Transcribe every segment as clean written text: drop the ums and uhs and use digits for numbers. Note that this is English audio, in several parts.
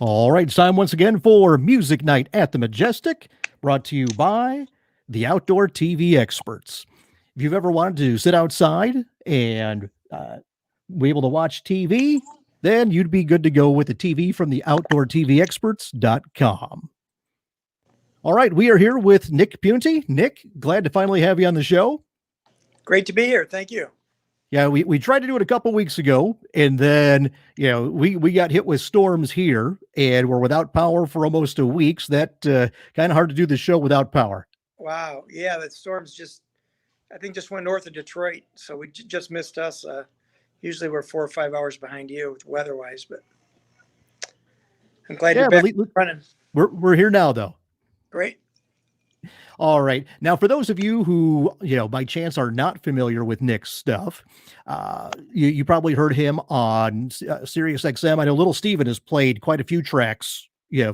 All right, it's time once again for Music Night at the Majestic, brought to you by the Outdoor TV Experts. If you've ever wanted to sit outside and be able to watch TV, then you'd be good to go with the TV from the OutdoorTVExperts.com. All right, we are here with Nick Piunti. Nick, glad to finally have you on the show. Great to be here. Thank you. Yeah, we tried to do it a couple weeks ago, and then we got hit with storms here, and we're without power for almost a week. So that kind of hard to do the show without power. Wow. Yeah, the storms I think, just went north of Detroit. So we just missed us. Usually we're 4 or 5 hours behind you weather-wise, but I'm glad you're Yeah, back running. we're here now though. Great. All right. Now, for those of you who, by chance are not familiar with Nick's stuff, you probably heard him on Sirius XM. I know Little Steven has played quite a few tracks,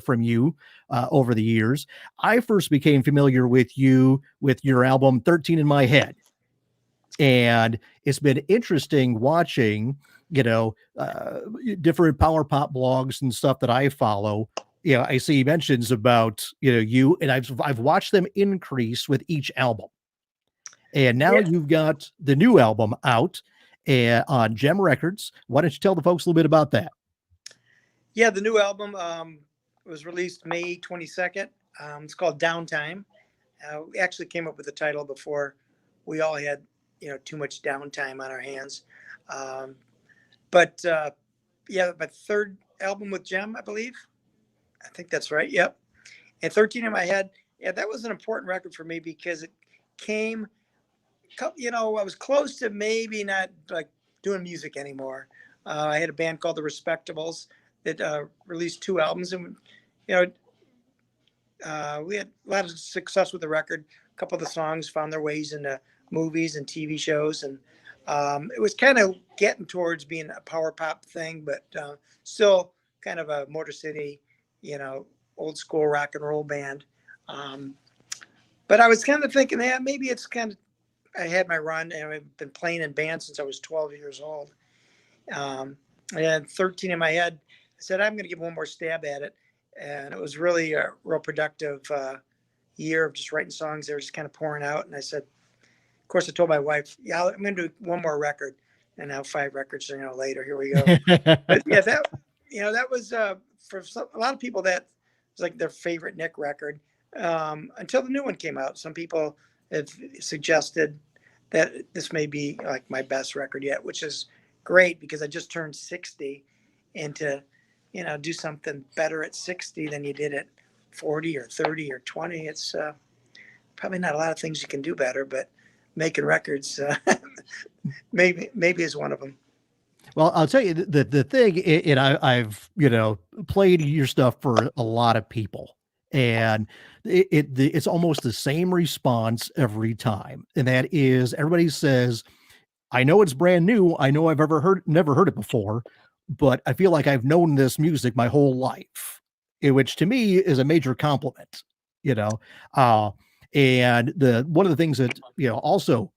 from you over the years. I first became familiar with you with your album 13 in My Head. And it's been interesting watching, different power pop blogs and stuff that I follow. I see mentions about you, and I've watched them increase with each album. And now Yeah. you've got the new album out on Gem Records. Why don't you tell the folks a little bit about that? Yeah, the new album was released May 22nd. It's called Downtime. We actually came up with the title before we all had, too much downtime on our hands. But yeah, my third album with Gem, I believe. I think that's right. Yep. And 13 in My Head. Yeah, that was an important record for me because it came, I was close to maybe not like doing music anymore. I had a band called The Respectables that released 2 albums, and we had a lot of success with the record. A couple of the songs found their ways into movies and TV shows, and it was kind of getting towards being a power pop thing, but still kind of a Motor City, old school rock and roll band. But I was kind of thinking, yeah, maybe it's kind of, I had my run, and I've been playing in bands since I was 12 years old. And 13 in My Head, I said, I'm going to give one more stab at it. And it was really a real productive year of just writing songs. They were just kind of pouring out. And I said, of course, I told my wife, yeah, I'm going to do one more record. And now 5 records, later, here we go. But yeah, that was for a lot of people, that was like their favorite Nick record until the new one came out. Some people have suggested that this may be like my best record yet, which is great because I just turned 60, and to do something better at 60 than you did at 40 or 30 or 20. It's probably not a lot of things you can do better, but making records maybe is one of them. Well, I'll tell you the thing, and I've played your stuff for a lot of people, and it's almost the same response every time, and that is everybody says, "I know it's brand new. I know I've never heard it before, but I feel like I've known this music my whole life," which to me is a major compliment. You know, uh, and the one of the things that also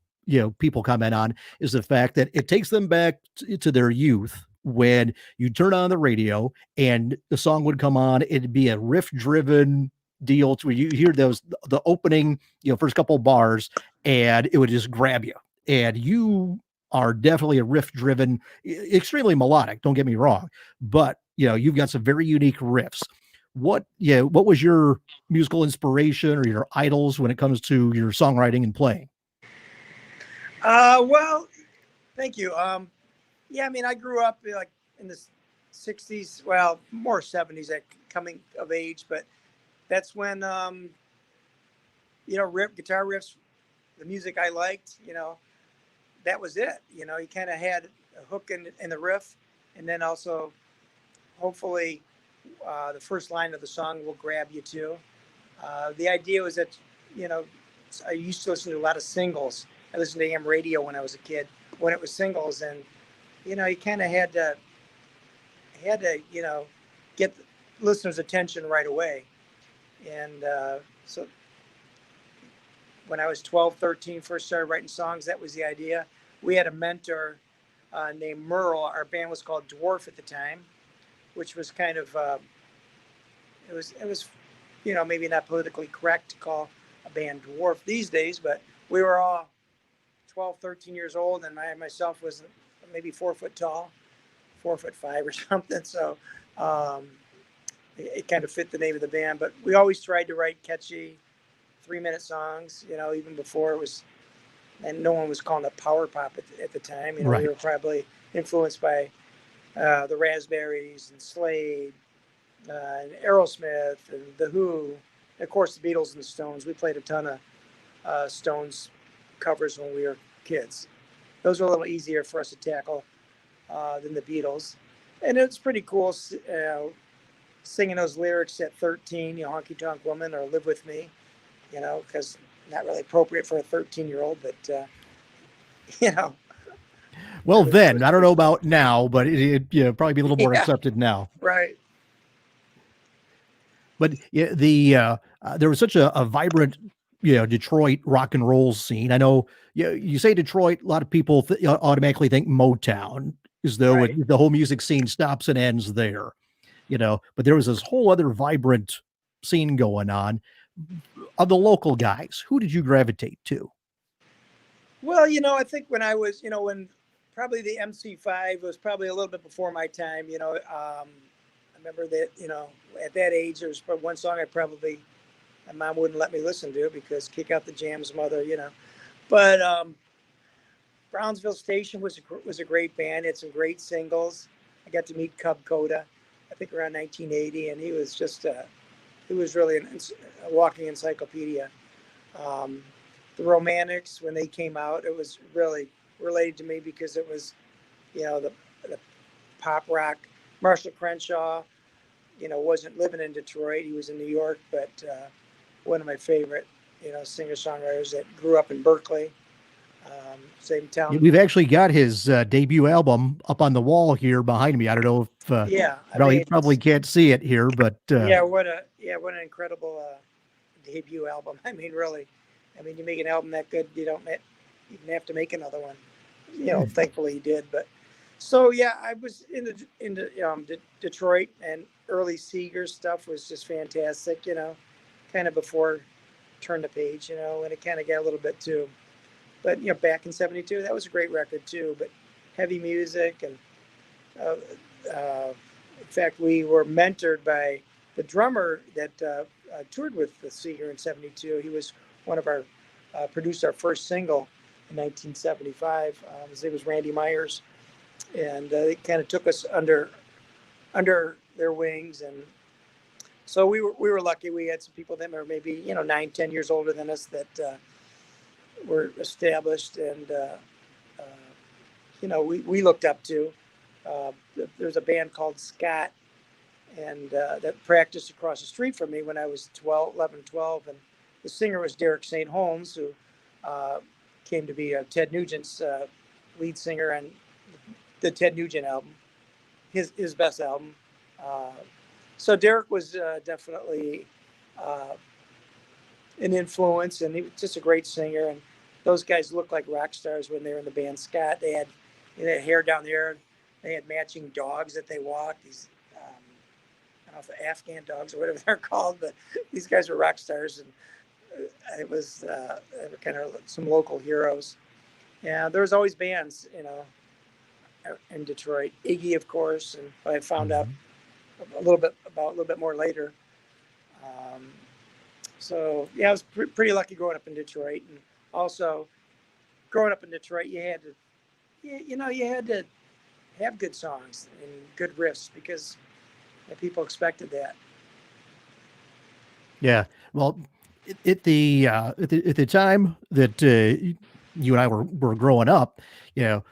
people comment on is the fact that it takes them back to their youth when you turn on the radio and the song would come on. It'd be a riff driven deal to where you hear the opening first couple bars, and it would just grab you, and you are definitely a riff driven, extremely melodic, don't get me wrong, but you've got some very unique riffs. What was your musical inspiration or your idols when it comes to your songwriting and playing? Well, thank you. Yeah, I mean, I grew up like in the 60s, well, more 70s, like coming of age, but that's when, guitar riffs, the music I liked, that was it. You kind of had a hook in the riff, and then also hopefully the first line of the song will grab you too. The idea was that, I used to listen to a lot of singles. I listened to AM radio when I was a kid, when it was singles, and you kind of had to get the listeners' attention right away. And so when I was 12, 13, first started writing songs, that was the idea. We had a mentor named Merle. Our band was called Dwarf at the time, which was kind of it was, maybe not politically correct to call a band dwarf these days, but we were all 12, 13 years old, and I myself was maybe 4 foot tall, 4'5" or something. So um, it kind of fit the name of the band. But we always tried to write catchy 3-minute songs, even before it was, and no one was calling it power pop at the time. We Right. were probably influenced by the Raspberries and Slade and Aerosmith and The Who. And of course, the Beatles and the Stones. We played a ton of Stones covers when we were kids. Those were a little easier for us to tackle than the Beatles. And it's pretty cool singing those lyrics at 13, Honky Tonk Woman or Live With Me, because not really appropriate for a 13-year-old, but, you know, Well, it then was I don't know pretty cool. about now, but probably be a little more Yeah, accepted now. right. But yeah, there was such a vibrant, Detroit rock and roll scene. I know, you say Detroit, a lot of people automatically think Motown, as though Right. the whole music scene stops and ends there. But there was this whole other vibrant scene going on of the local guys. Who did you gravitate to? Well, I think when I was, when probably the MC5 was probably a little bit before my time, I remember that, at that age, there was one song my mom wouldn't let me listen to because Kick Out the Jam's Mother. But Brownsville Station was a great band. It had some great singles. I got to meet Cub Coda, I think around 1980, and he was really a walking encyclopedia. Um, the Romantics, when they came out, it was really related to me because it was, the pop rock. Marshall Crenshaw, wasn't living in Detroit. He was in New York, but one of my favorite, singer-songwriters that grew up in Berkeley, same town. We've actually got his debut album up on the wall here behind me. I don't know if Yeah, I you mean, probably can't see it here, but what an incredible debut album. I mean, really, you make an album that good, you don't even have to make another one. Thankfully he did. But so yeah, I was into Detroit, and early Seeger stuff was just fantastic. Kind of before Turn the Page, and it kind of got a little bit too. But back in '72, that was a great record too. But heavy music, and uh, in fact, we were mentored by the drummer that toured with the Seeger in '72. He was one of our produced our first single in 1975. His name was Randy Myers, and they kind of took us under their wings, and so we were lucky. We had some people that were maybe 9, 10 years older than us that were established, and we looked up to. There's a band called Scott, and that practiced across the street from me when I was 11, 12, and the singer was Derek St. Holmes, who came to be Ted Nugent's lead singer on the Ted Nugent album, his best album. So Derek was definitely an influence, and he was just a great singer. And those guys looked like rock stars when they were in the band Scott. They had hair down there. They had matching dogs that they walked. These I don't know if Afghan dogs or whatever they're called, but these guys were rock stars, and it was they were kind of some local heroes. Yeah, there was always bands, in Detroit. Iggy, of course, and I found out Mhm. a little bit more later. Um, so yeah, I was pretty lucky growing up in Detroit, and also growing up in Detroit, you had to, you had to have good songs and good riffs because people expected that. Yeah. Well, at the time that you and I were growing up,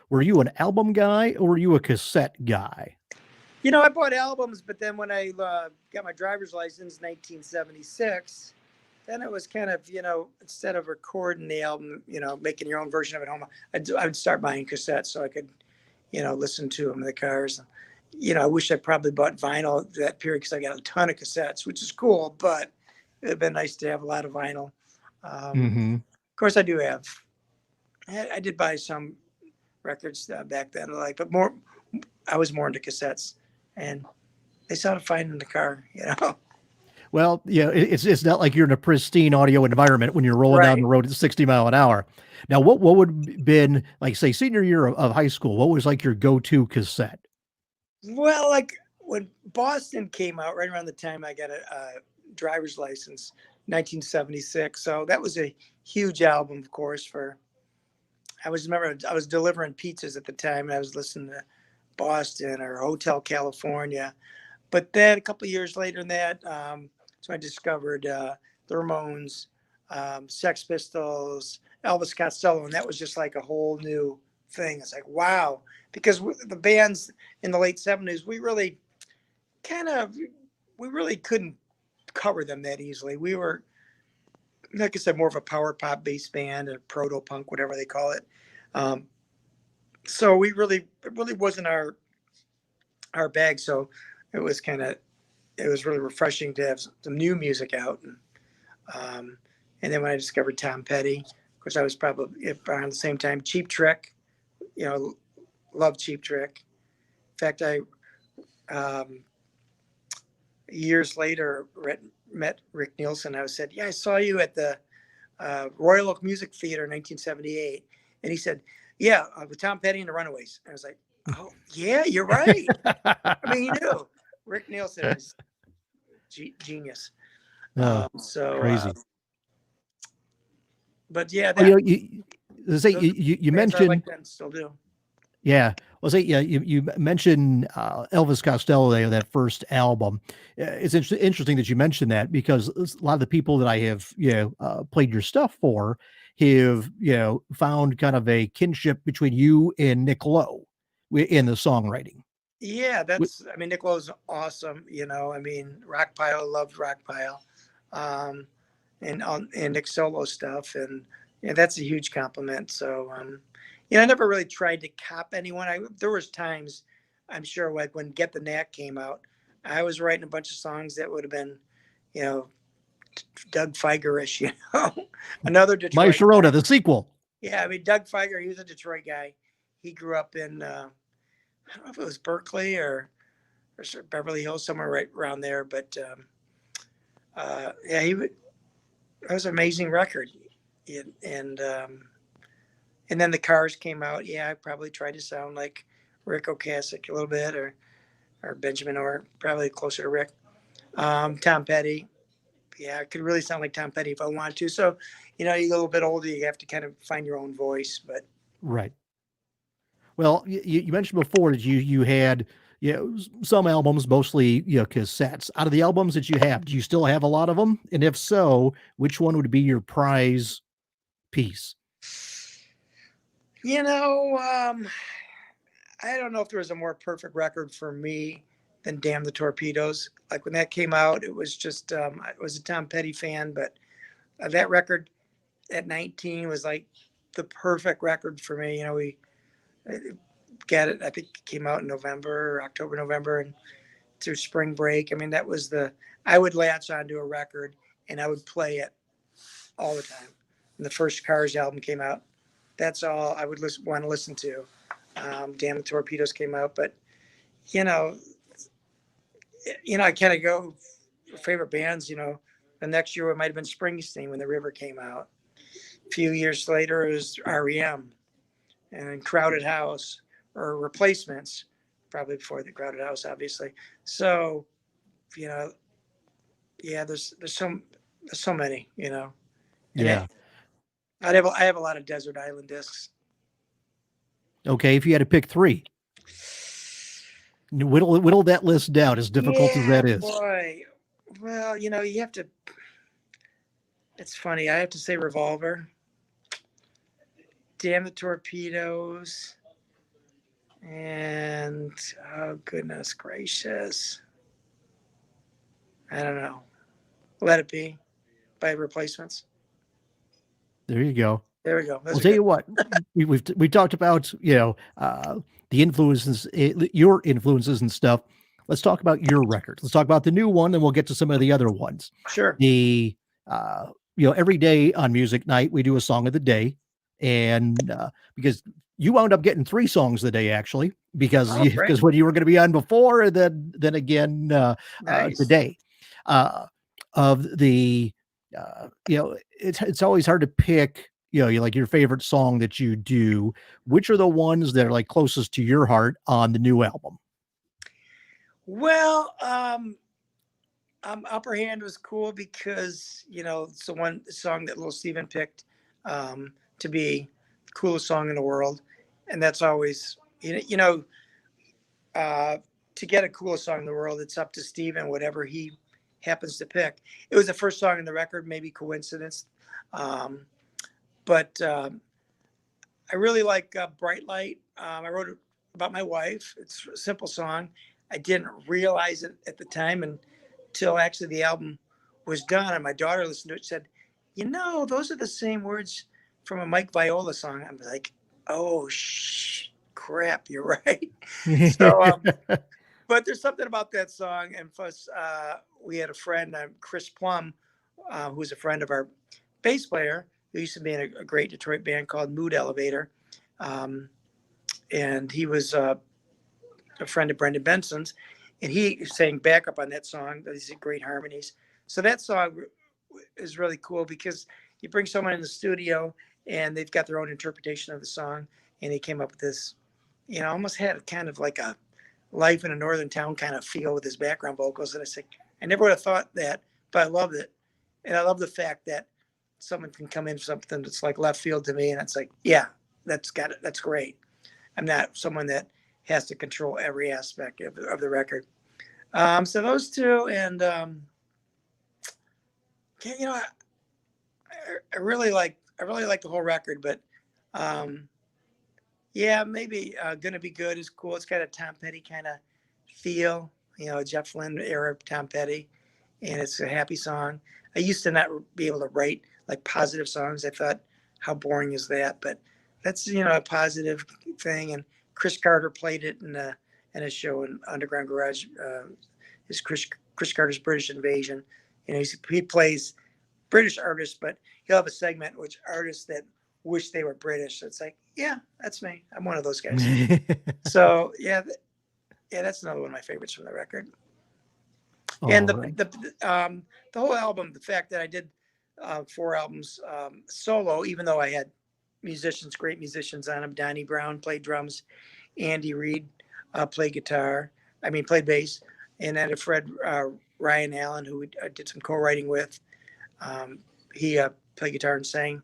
were you an album guy or were you a cassette guy? I bought albums, but then when I got my driver's license in 1976, then it was kind of, instead of recording the album, making your own version of it home, I would start buying cassettes so I could, listen to them in the cars. I wish I probably bought vinyl that period because I got a ton of cassettes, which is cool, but it'd been nice to have a lot of vinyl. Hmm. Of course, I do have. I did buy some records back then, but more. I was more into cassettes, and they sounded fine in the car. Well, yeah, it's not like you're in a pristine audio environment when you're rolling down the Right. road at 60 mile an hour. Now, what would been like, say, senior year of high school? What was like your go-to cassette? Well, like when Boston came out, right around the time I got a driver's license, 1976. So that was a huge album, of course. For I was delivering pizzas at the time, and I was listening to Boston or Hotel California. But then a couple of years later than that, so I discovered the Ramones, Sex Pistols, Elvis Costello, and that was just like a whole new thing. It's like, wow, because the bands in the late 70s, kind of, we really couldn't cover them that easily. We were, like I said, more of a power pop based band, a proto punk, whatever they call it. Um, so it really wasn't our bag. So it was it was really refreshing to have some new music out. Um, and then when I discovered Tom Petty, of course, I was probably around the same time. Cheap Trick, you know, love Cheap Trick. In fact, I um, years later met Rick Nielsen. I said, "Yeah, I saw you at the Royal Oak Music Theater in 1978," and he said, "Yeah, with Tom Petty and the Runaways." And I was like, "Oh, yeah, you're right." I mean, he knew. Rick Nielsen is genius. Oh, So, crazy. but yeah, Well, that say those you bands I mentioned, like then still do. yeah. Well, say yeah, you mentioned Elvis Costello there, that first album. It's interesting that you mentioned that because a lot of the people that I have played your stuff for have found kind of a kinship between you and Nick Lowe in the songwriting. Yeah, Wi- I mean, Nicolo's awesome. I mean, Rock Pile, loved Rock Pile, um, and Nick solo stuff, and yeah, that's a huge compliment. So, I never really tried to cop anyone. There was times, I'm sure, like when Get the Knack came out, I was writing a bunch of songs that would have been, you know, Doug Feiger-ish, another My Detroit guy. Sharona, the sequel. Yeah, I mean, Doug Feiger, he was a Detroit guy. He grew up in, I don't know if it was Berkeley or Beverly Hills, somewhere right around there. But yeah, that was an amazing record. And then the Cars came out. Yeah, I probably tried to sound like Rick Ocasek a little bit, or Benjamin, or probably closer to Rick. Tom Petty. Yeah, I could really sound like Tom Petty if I wanted to. So, you get a little bit older, you have to kind of find your own voice. But Right. Well, you mentioned before that you had some albums, mostly cassettes. Out of the albums that you have, do you still have a lot of them? And if so, which one would be your prize piece? you know, um, I don't know if there was a more perfect record for me than Damn the Torpedoes. Like when that came out, it was just, I was a Tom Petty fan, but that record at 19 was like the perfect record for me. We uh, got it, I think it came out in November, October, November, and through spring break. I mean, I would latch onto a record and I would play it all the time. When the first Cars album came out, that's all I would want to listen to. Damn the Torpedoes came out, but you know, I kind of go for favorite bands. The next year it might have been Springsteen when The River came out. A few years later it was REM, and then Crowded House or Replacements, probably before the Crowded House, obviously. So, you know, yeah, there's so many, and Yeah. I have a lot of Desert Island discs. Okay. If you had to pick three, whittle that list down, as difficult as Yeah, that is. boy. Well, you have to. It's funny. I have to say Revolver. Damn the Torpedoes. And oh goodness gracious. I don't know. Let It Be by Replacements. There you go. There we go. Those I'll are tell good. you what, we talked about the influences, your influences and stuff. Let's talk about your record. Let's talk about the new one, and we'll get to some of the other ones. Sure. The every day on music night we do a song of the day, and because you wound up getting three songs of the day actually, because Oh, great. when you were going to be on before, and then again Nice. today. Uh, of the, it's always hard to pick, you like your favorite song that you do. Which are the ones that are like closest to your heart on the new album? Well, Upper Hand was cool because it's the one song that Little Steven picked to be the coolest song in the world, and that's always uh, to get a coolest song in the world, it's up to Steven, whatever he happens to pick. It was the first song in the record, maybe coincidence, um, but I really like Bright Light. I wrote it about my wife. It's a simple song. I didn't realize it at the time until actually the album was done. And my daughter listened to it and said, those are the same words from a Mike Viola song. I'm like, oh, crap, you're right. So, but there's something about that song. And plus, we had a friend, Chris Plum, who's a friend of our bass player, who used to be in a great Detroit band called Mood Elevator. And he was a friend of Brendan Benson's, and he sang backup on that song. These great harmonies. So that song is really cool because you bring someone in the studio and they've got their own interpretation of the song, and he came up with this, almost had kind of like a life in a northern town kind of feel with his background vocals. And I said, I never would have thought that, but I loved it. And I love the fact that someone can come in something that's like left field to me, and it's like, yeah, that's great. I'm not someone that has to control every aspect of the record. So those two, and I really like the whole record, but yeah, maybe Gonna Be Good is cool. It's got a Tom Petty kind of feel, Jeff Lynne era Tom Petty, and it's a happy song. I used to not be able to write like positive songs. I thought, how boring is that? But that's a positive thing. And Chris Carter played it in a show in Underground Garage. Is Chris Carter's British Invasion. He plays British artists, but he'll have a segment which artists that wish they were British. So it's like, yeah, that's me. I'm one of those guys. So yeah, that's another one of my favorites from the record. And the whole album, the fact that I did 4 albums solo, even though I had great musicians on them. Donnie Brown played drums, Andy Reid played bass, and then a friend, Ryan Allen, who I did some co-writing with. He played guitar and sang.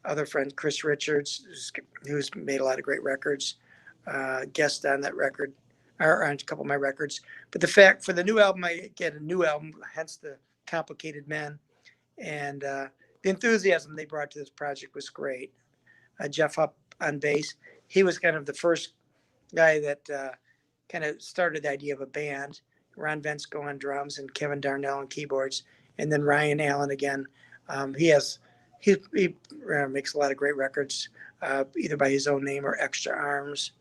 Other friend, Chris Richards, who's made a lot of great records, guest on that record, or on a couple of my records. But the fact for the new album, I get a new album, hence the Complicated Men. And the enthusiasm they brought to this project was great. Jeff Hupp on bass. He was kind of the first guy that kind of started the idea of a band. Ron Vensko on drums and Kevin Darnell on keyboards. And then Ryan Allen again. He makes a lot of great records, either by his own name or Extra Arms.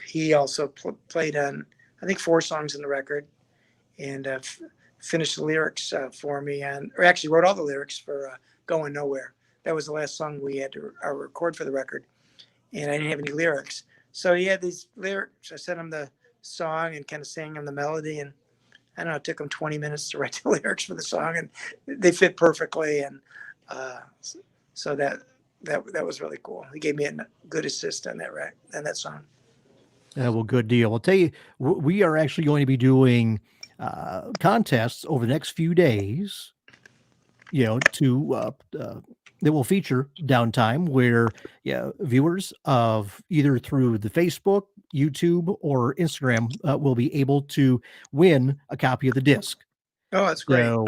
He also played on, I think, 4 songs in the record, and finished the lyrics for me, or actually wrote all the lyrics for Going Nowhere. That was the last song we had to record for the record, and I didn't have any lyrics. So he had these lyrics. I sent him the song and kind of sang him the melody, and I don't know, it took him 20 minutes to write the lyrics for the song, and they fit perfectly. And so that was really cool. He gave me a good assist on that song. Well, good deal. I'll tell you, we are actually going to be doing contests over the next few days, that will feature Downtime, where viewers of either through the Facebook, YouTube, or Instagram will be able to win a copy of the disc. Oh, that's great. So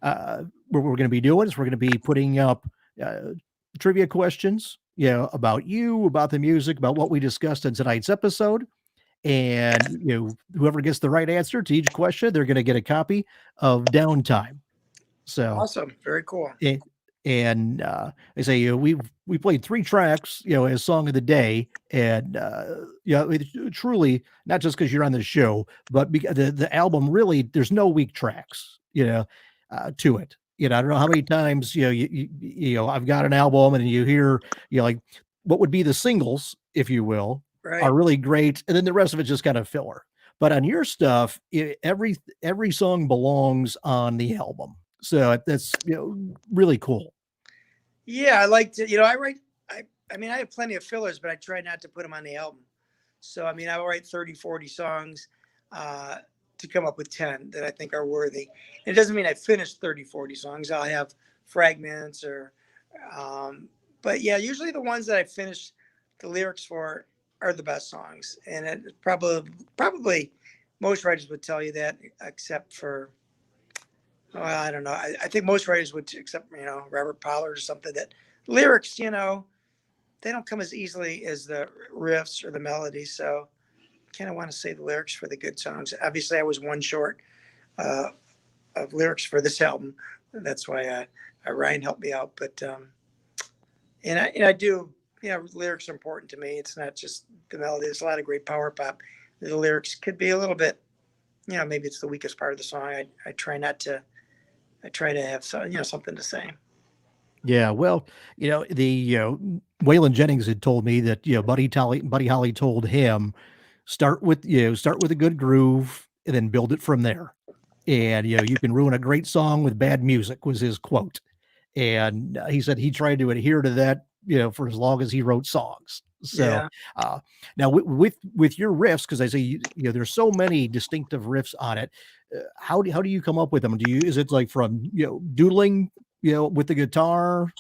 what we're going to be doing is we're going to be putting up trivia questions, about you, about the music, about what we discussed in tonight's episode. And whoever gets the right answer to each question, they're going to get a copy of Downtime. So awesome, very cool. And I say we played 3 tracks, as song of the day, and truly not just because you're on the show, but because the album really there's no weak tracks, to it. I don't know how many times I've got an album and you hear like what would be the singles, if you will, right, are really great, and then the rest of it just kind of filler. But on your stuff, every song belongs on the album. So that's, really cool. Yeah, I like to, I write, I mean, I have plenty of fillers, but I try not to put them on the album. So, I mean, I'll write 30, 40 songs uh, to come up with 10 that I think are worthy. It doesn't mean I finish 30, 40 songs. I'll have fragments um, but yeah, usually the ones that I finish the lyrics for are the best songs. And it probably most writers would tell you that, except for, well, I don't know. I think most writers would, except, Robert Pollard or something, that lyrics, they don't come as easily as the riffs or the melodies. So kind of want to say the lyrics for the good songs. Obviously, I was one short uh, of lyrics for this album. That's why Ryan helped me out. But and I do, lyrics are important to me. It's not just the melody. There's a lot of great power pop. The lyrics could be a little bit, maybe it's the weakest part of the song. I try not to. I try to have something to say. Yeah, well, Waylon Jennings had told me that, Buddy Holly told him, start with a good groove and then build it from there. And, you can ruin a great song with bad music, was his quote. And he said he tried to adhere to that, for as long as he wrote songs. So Yeah. uh, now with your riffs, because I say there's so many distinctive riffs on it. How do you come up with them? Is it like from doodling, with the guitar?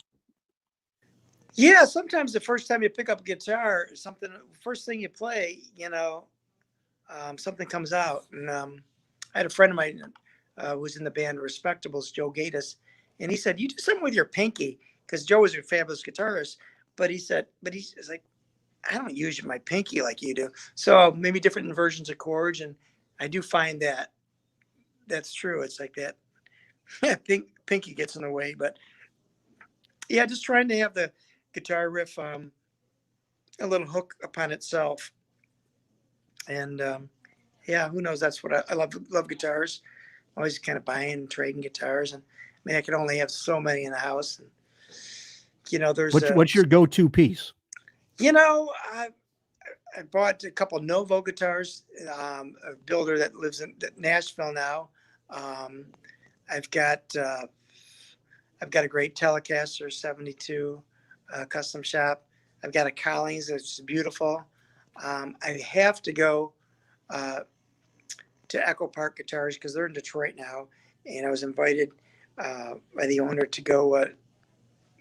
Yeah, sometimes the first time you pick up a guitar, something first thing you play, something comes out. And I had a friend of mine who was in the band Respectables, Joe Gatus, and he said, "You do something with your pinky," because Joe was a fabulous guitarist. But he said, he's like, "I don't use my pinky like you do." So maybe different versions of chords, and I do find that that's true. It's like that. Yeah, pinky gets in the way, but yeah, just trying to have the guitar riff a little hook upon itself, and yeah, who knows? That's what I love guitars. Always kind of buying and trading guitars, and I mean, I can only have so many in the house. And, there's What's your go-to piece? you know, I I bought a couple Novo guitars. A builder that lives in Nashville now. Um, I've got uh, I've got a great Telecaster 72 custom shop. I've got a Collings that's beautiful. I have to go uh, to Echo Park Guitars because they're in Detroit now, and I was invited by the owner to go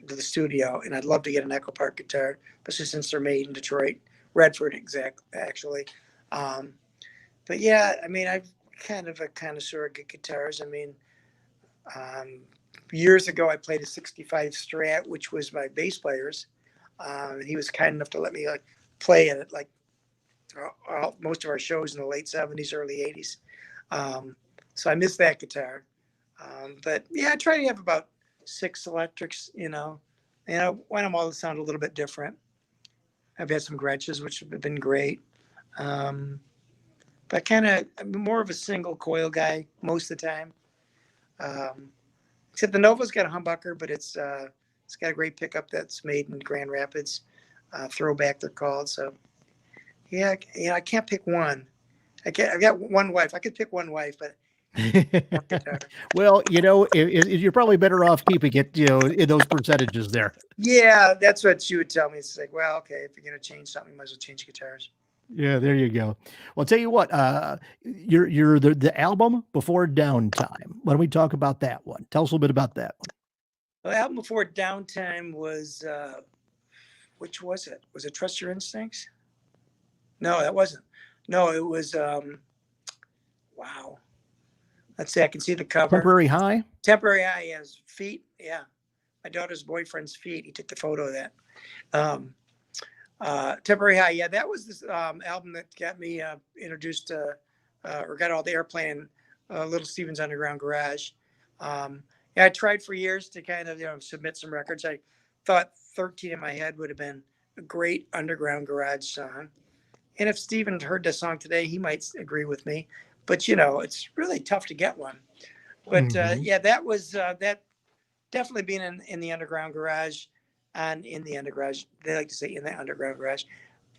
to the studio, and I'd love to get an Echo Park guitar, especially since they're made in Detroit, Redford, actually. Um, but yeah, I mean, I'm kind of a connoisseur of good guitars. I mean, um, years ago, I played a '65 Strat, which was my bass player's. And he was kind enough to let me like play it at like most of our shows in the late '70s, early '80s. Um, so I miss that guitar. But yeah, I try to have about six electrics, and I want them all to sound a little bit different. I've had some Gretches, which have been great. Um, but I'm more of a single coil guy most of the time. Um, except the Nova's got a humbucker, but it's got a great pickup that's made in Grand Rapids. Throwback, they're called. So yeah, I can't pick one. I've got one wife. I could pick one wife, but one guitar. Well, you're probably better off keeping it, in those percentages there. Yeah, that's what she would tell me. It's like, well, okay, if you're gonna change something, you might as well change guitars. Yeah, there you go. Well, I'll tell you what, you're the album Before Downtime. Why don't we talk about that one? Tell us a little bit about that one. The album before Downtime was which was it? Was it Trust Your Instincts? No, that wasn't. No, it was wow. Let's see, I can see the cover. Temporary High? Temporary Eye has feet. Yeah. My daughter's boyfriend's feet. He took the photo of that. Um, Temporary High. Yeah, that was this album that got me introduced to, or got all the airplane, Little Steven's Underground Garage. Yeah, I tried for years to kind of, submit some records. I thought 13 in my head would have been a great underground garage song. And if Steven heard the song today, he might agree with me. But, it's really tough to get one. But Mhm. yeah, that was that definitely being in the underground garage and in the underground. They like to say in the underground garage.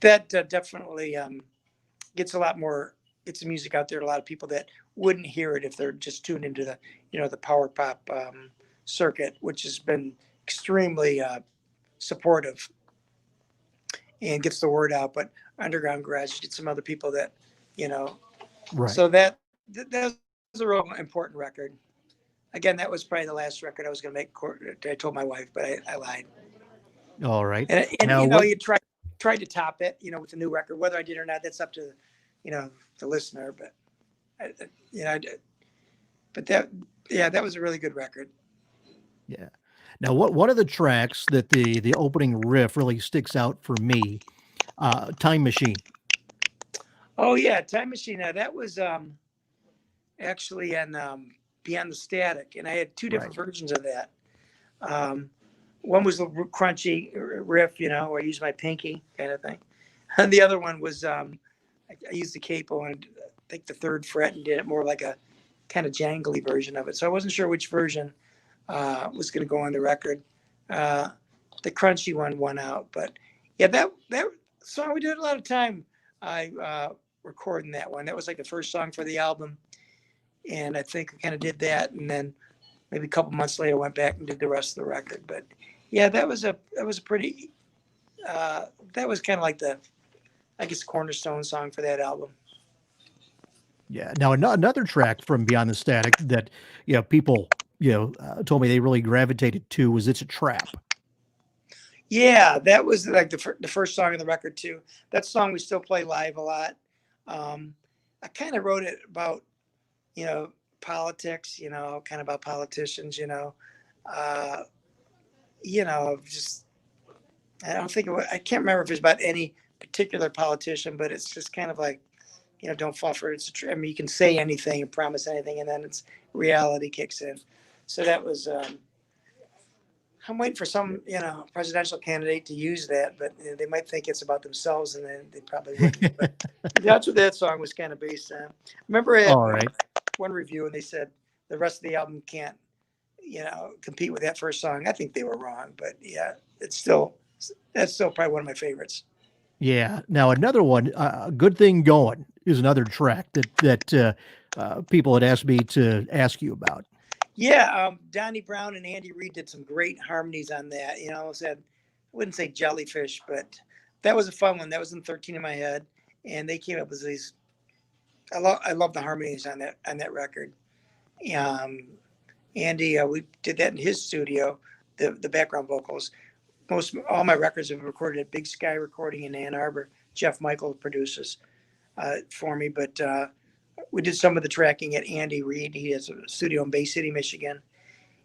That definitely gets a lot more get some music out there to a lot of people that wouldn't hear it if they're just tuned into the, the power pop circuit, which has been extremely supportive and gets the word out. But Underground Garage did some other people that, you know, Right. so that was a real important record. Again, that was probably the last record I was going to make. I told my wife, but I lied. All right. And Now what you tried to top it, with the new record. Whether I did or not, that's up to, the listener. But I did. But that was a really good record. Yeah. Now, what one of the tracks that the opening riff really sticks out for me, "Time Machine." Oh yeah, Time Machine. Now that was actually on Beyond the Static, and I had two Right. different versions of that. Um, one was the crunchy riff, where I used my pinky kind of thing, and the other one was I used the capo and I think the third fret and did it more like a kind of jangly version of it. So I wasn't sure which version was going to go on the record. Uh, the crunchy one won out, but yeah, that song we did a lot of time. I recording that one. That was like the first song for the album, and I think I kind of did that, and then maybe a couple months later went back and did the rest of the record. But yeah, that was a pretty that was kind of like the, I guess, cornerstone song for that album. Yeah. Now, another track from Beyond the Static that people told me they really gravitated to was "It's a Trap." Yeah, that was like the first song on the record too. That song we still play live a lot. I kind of wrote it about politics, kind of about politicians, uh, just I don't think I can't remember if it's about any particular politician, but it's just kind of like, don't fall for it. I mean, you can say anything and promise anything, and then it's reality kicks in. So that was. I'm waiting for some, presidential candidate to use that, but they might think it's about themselves, and then they probably wouldn't. But that's what that song was kind of based on. Remember, I had All right. one review, and they said the rest of the album can't, compete with that first song. I think they were wrong, but yeah, that's still probably one of my favorites. Yeah. Now, another one, "Good Thing Going," is another track that people had asked me to ask you about. Yeah, Donnie Brown and Andy Reid did some great harmonies on that. Said I wouldn't say jellyfish, but that was a fun one. That was in 13 in my head, and they came up with these. I love the harmonies on that record. Um, Andy, we did that in his studio, the background vocals. Most all my records have been recorded at Big Sky Recording in Ann Arbor. Jeff Michael produces for me, but we did some of the tracking at Andy Reid. He has a studio in Bay City, Michigan.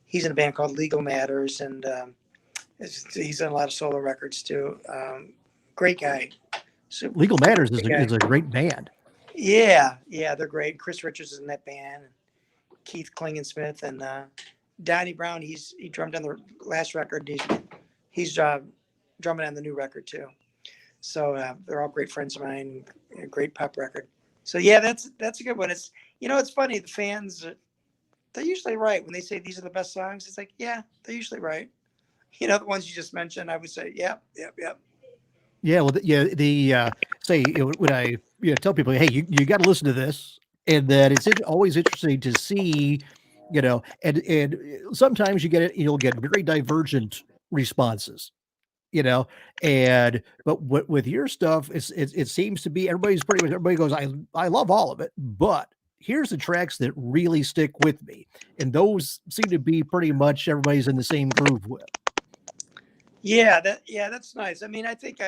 He's in a band called Legal Matters, and he's done a lot of solo records too. Great guy. Super, Legal super Matters is great guy. a great band. Yeah, they're great. Chris Richards is in that band. Keith Klingensmith and Donnie Brown. He drummed on the last record. He's drumming on the new record too. So they're all great friends of mine. A great pop record. So yeah, that's a good one. It's funny. The fans, they're usually right when they say these are the best songs. It's like, yeah, they're usually right. The ones you just mentioned, I would say, yep, yep, yep. Yeah. Well, say when I tell people, hey, you got to listen to this, and that it's always interesting to see, and sometimes you'll get very divergent responses. you know and but with your stuff, it seems to be everybody goes, I love all of it, but here's the tracks that really stick with me, and those seem to be pretty much everybody's in the same groove with. That's nice. I mean, I think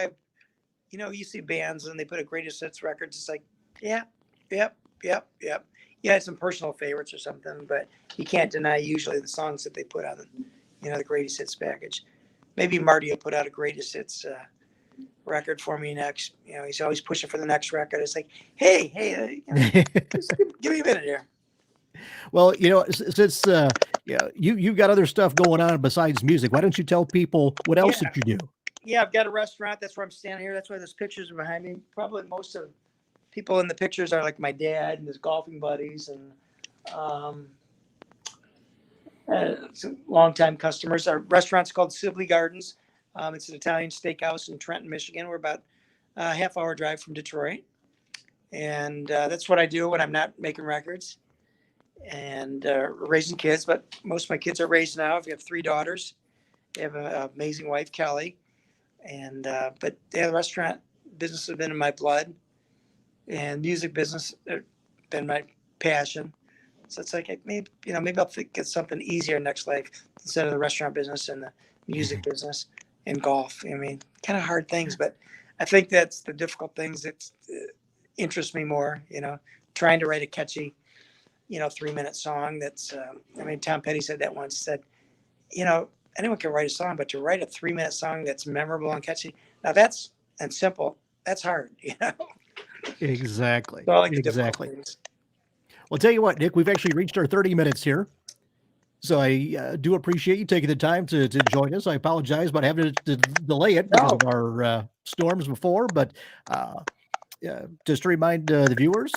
you see bands and they put a greatest hits records. It's like, yeah, yep, yep, yep. Yeah, some personal favorites or something, but you can't deny usually the songs that they put on the greatest hits package. Maybe Marty will put out a greatest hits record for me next. He's always pushing for the next record. It's like, hey, just give me a minute here. Well, since you've got other stuff going on besides music, why don't you tell people what else Yeah, that you do? yeah. I've got a restaurant. That's where I'm standing here. That's why those pictures are behind me. Probably most of people in the pictures are like my dad and his golfing buddies and um, some longtime customers. Our restaurant's called Sibley Gardens. It's an Italian steakhouse in Trenton, Michigan. We're about a half-hour drive from Detroit, And that's what I do when I'm not making records and raising kids. But most of my kids are raised now. We have 3 daughters. They have an amazing wife, Kelly. And but yeah, the restaurant business has been in my blood, and music business been my passion. So it's like maybe maybe I'll get something easier next life instead of the restaurant business and the music business and golf. I mean, kind of hard things, but I think that's the difficult things that interest me more. Trying to write a catchy 3-minute song. That's I mean, Tom Petty said that once. He said, anyone can write a song, but to write a 3-minute song that's memorable and catchy, now that's and simple. That's hard. Exactly. So I like the difficult Exactly. things. Well, tell you what, Nick, we've actually reached our 30 minutes here. So I do appreciate you taking the time to join us. I apologize about having to delay it because of our storms before, but just to remind the viewers,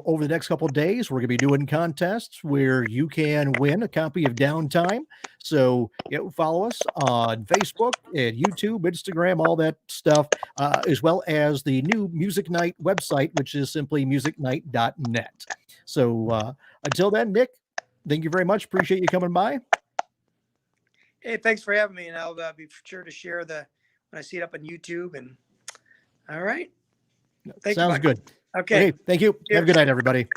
over the next couple of days, we're going to be doing contests where you can win a copy of Downtime. So follow us on Facebook and YouTube, Instagram, all that stuff, as well as the new Music Night website, which is simply musicnight.net. So until then, Nick, thank you very much. Appreciate you coming by. Hey, thanks for having me, and I'll be sure to share when I see it up on YouTube. And all right, Sounds good. Okay. Thank you. Have a good night, everybody.